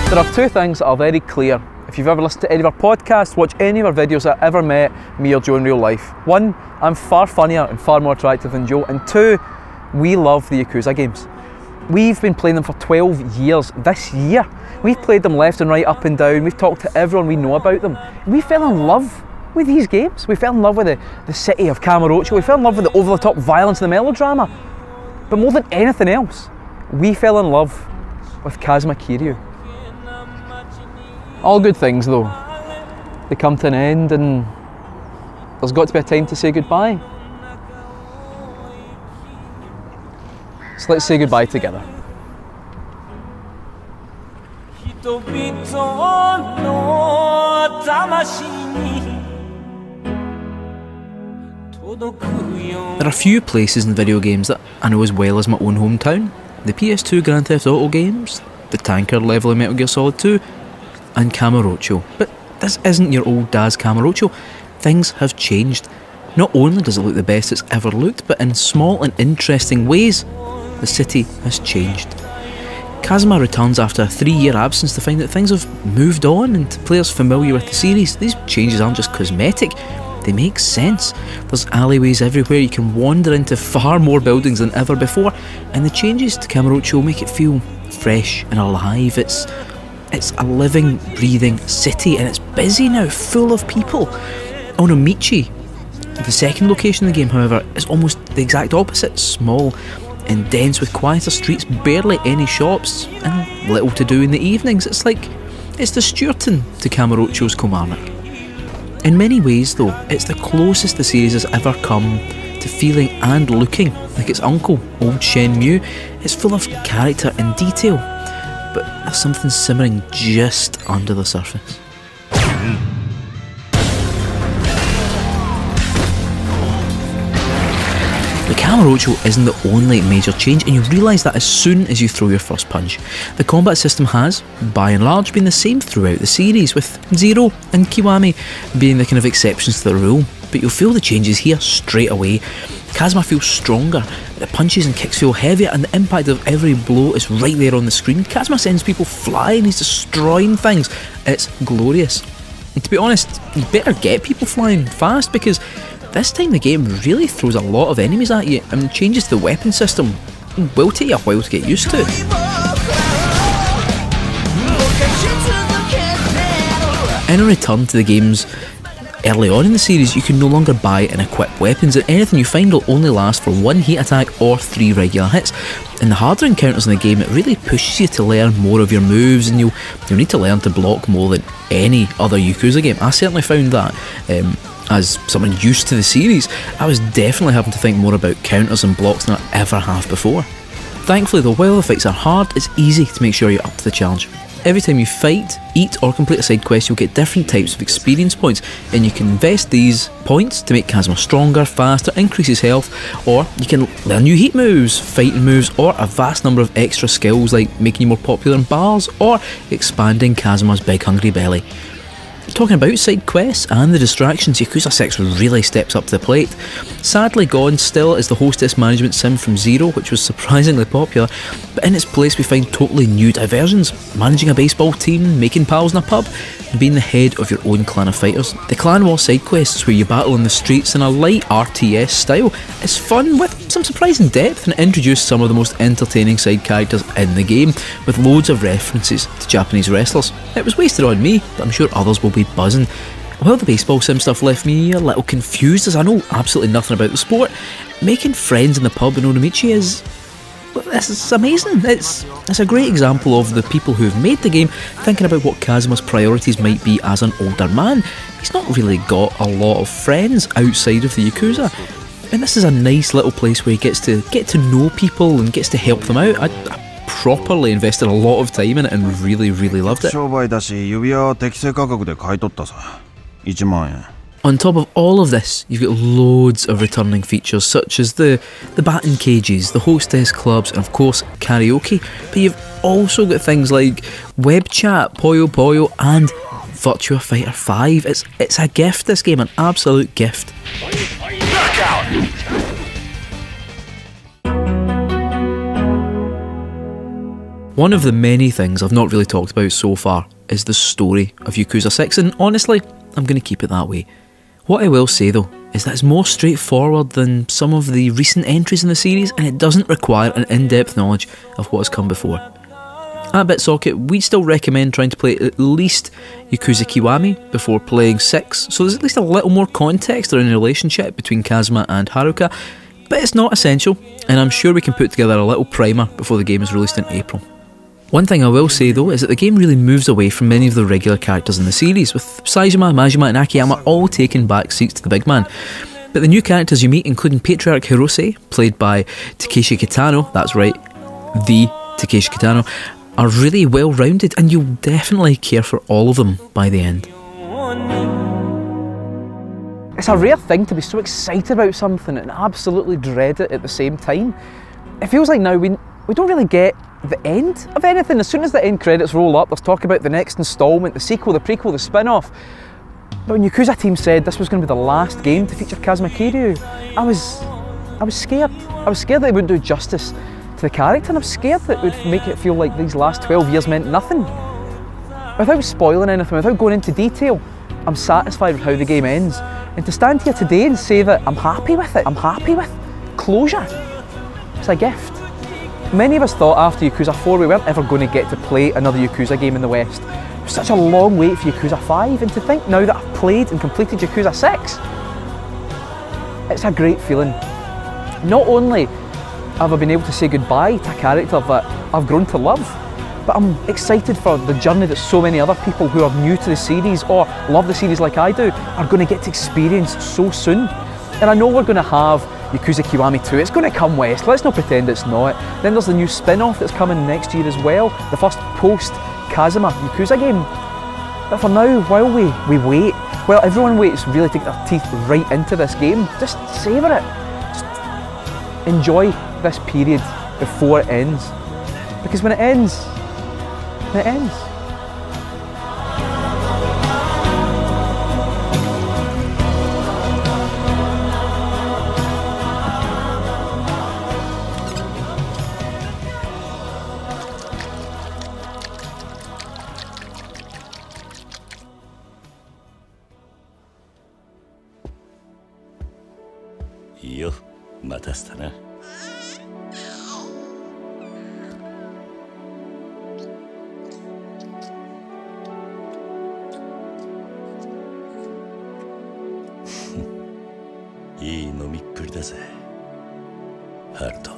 There are two things that are very clear. If you've ever listened to any of our podcasts, watched any of our videos that ever met me or Joe in real life. One, I'm far funnier and far more attractive than Joe. And two, we love the Yakuza games. We've been playing them for 12 years this year. We've played them left and right, up and down. We've talked to everyone we know about them. We fell in love with these games. We fell in love with the city of Kamurocho. We fell in love with the over-the-top violence and the melodrama. But more than anything else, we fell in love with Kazuma Kiryu. All good things though, they come to an end, and there's got to be a time to say goodbye. So let's say goodbye together. There are few places in video games that I know as well as my own hometown. The PS2 Grand Theft Auto games, the tanker level of Metal Gear Solid 2, and Kamurocho. But this isn't your old dad's Kamurocho. Things have changed. Not only does it look the best it's ever looked, but in small and interesting ways, the city has changed. Kazuma returns after a 3-year absence to find that things have moved on, and to players familiar with the series, these changes aren't just cosmetic, they make sense. There's alleyways everywhere, you can wander into far more buildings than ever before, and the changes to Kamurocho make it feel fresh and alive. It's a living, breathing city, and it's busy now, full of people. Onomichi, the second location in the game, however, is almost the exact opposite. Small and dense with quieter streets, barely any shops, and little to do in the evenings. It's the Stuarton to Kamurocho's Kilmarnock. In many ways though, it's the closest the series has ever come to feeling and looking like its uncle, old Shenmue. It's full of character and detail, but there's something simmering just under the surface. The Kamurocho isn't the only major change, and you realise that as soon as you throw your first punch. The combat system has, by and large, been the same throughout the series, with Zero and Kiwami being the kind of exceptions to the rule, but you'll feel the changes here straight away. Kazuma feels stronger, the punches and kicks feel heavier, and the impact of every blow is right there on the screen. Kazuma sends people flying, he's destroying things. It's glorious. And to be honest, you better get people flying fast, because this time the game really throws a lot of enemies at you, and changes to the weapon system will take you a while to get used to. In a return to the games early on in the series, you can no longer buy and equip weapons, and anything you find will only last for 1 heat attack or 3 regular hits. In the harder encounters in the game, it really pushes you to learn more of your moves, and you'll need to learn to block more than any other Yakuza game. I certainly found that. As someone used to the series, I was definitely having to think more about counters and blocks than I ever have before. Thankfully though, while the fights are hard, it's easy to make sure you're up to the challenge. Every time you fight, eat or complete a side quest, you'll get different types of experience points, and you can invest these points to make Kazuma stronger, faster, increase his health, or you can learn new heat moves, fighting moves, or a vast number of extra skills like making you more popular in bars, or expanding Kazuma's big hungry belly. Talking about side quests and the distractions, Yakuza 6 really steps up to the plate. Sadly gone still is the hostess management sim from Zero, which was surprisingly popular, but in its place we find totally new diversions: managing a baseball team, making pals in a pub, and being the head of your own clan of fighters. The clan war side quests, where you battle in the streets in a light RTS style, is fun with some surprising depth, and introduce some of the most entertaining side characters in the game, with loads of references to Japanese wrestlers. It was wasted on me, but I'm sure others will be buzzing. While the baseball sim stuff left me a little confused, as I know absolutely nothing about the sport, making friends in the pub in Onomichi is amazing. It's a great example of the people who've made the game thinking about what Kazuma's priorities might be as an older man. He's not really got a lot of friends outside of the Yakuza, and this is a nice little place where he gets to get to know people and gets to help them out. I properly invested a lot of time in it and really loved it. On top of all of this, you've got loads of returning features such as the batting cages, the hostess clubs, and of course karaoke, but you've also got things like web chat, Puyo Puyo, and Virtua Fighter 5. It's a gift, this game, an absolute gift. One of the many things I've not really talked about so far is the story of Yakuza 6, and honestly, I'm going to keep it that way. What I will say though is that it's more straightforward than some of the recent entries in the series, and it doesn't require an in-depth knowledge of what has come before. At BitSocket, we still recommend trying to play at least Yakuza Kiwami before playing 6, so there's at least a little more context around the relationship between Kazuma and Haruka, but it's not essential, and I'm sure we can put together a little primer before the game is released in April. One thing I will say though is that the game really moves away from many of the regular characters in the series, with Saejima, Majima and Akiyama all taking back seats to the big man. But the new characters you meet, including Patriarch Hirose, played by Takeshi Kitano, that's right, the Takeshi Kitano, are really well rounded, and you'll definitely care for all of them by the end. It's a rare thing to be so excited about something and absolutely dread it at the same time. It feels like now we don't really get the end of anything. As soon as the end credits roll up, there's talk about the next instalment, the sequel, the prequel, the spin-off. But when Yakuza team said this was going to be the last game to feature Kazuma Kiryu, I was scared. I was scared that it wouldn't do justice to the character, and I was scared that it would make it feel like these last 12 years meant nothing. Without spoiling anything, without going into detail, I'm satisfied with how the game ends. And to stand here today and say that I'm happy with it, I'm happy with closure, it's a gift. Many of us thought after Yakuza 4 we weren't ever going to get to play another Yakuza game in the West. It was such a long wait for Yakuza 5, and to think now that I've played and completed Yakuza 6, it's a great feeling. Not only have I been able to say goodbye to a character that I've grown to love, but I'm excited for the journey that so many other people who are new to the series or love the series like I do are going to get to experience so soon. And I know we're going to have Yakuza Kiwami 2, it's going to come west, let's not pretend it's not. Then there's the new spin-off that's coming next year as well, the first post-Kazuma Yakuza game. But for now, while we wait, while everyone waits really to get their teeth right into this game, just savour it. Just enjoy this period before it ends. Because when it ends, it ends. Yo, 待たせたな。いい飲みっぷりだぜ、ハルト。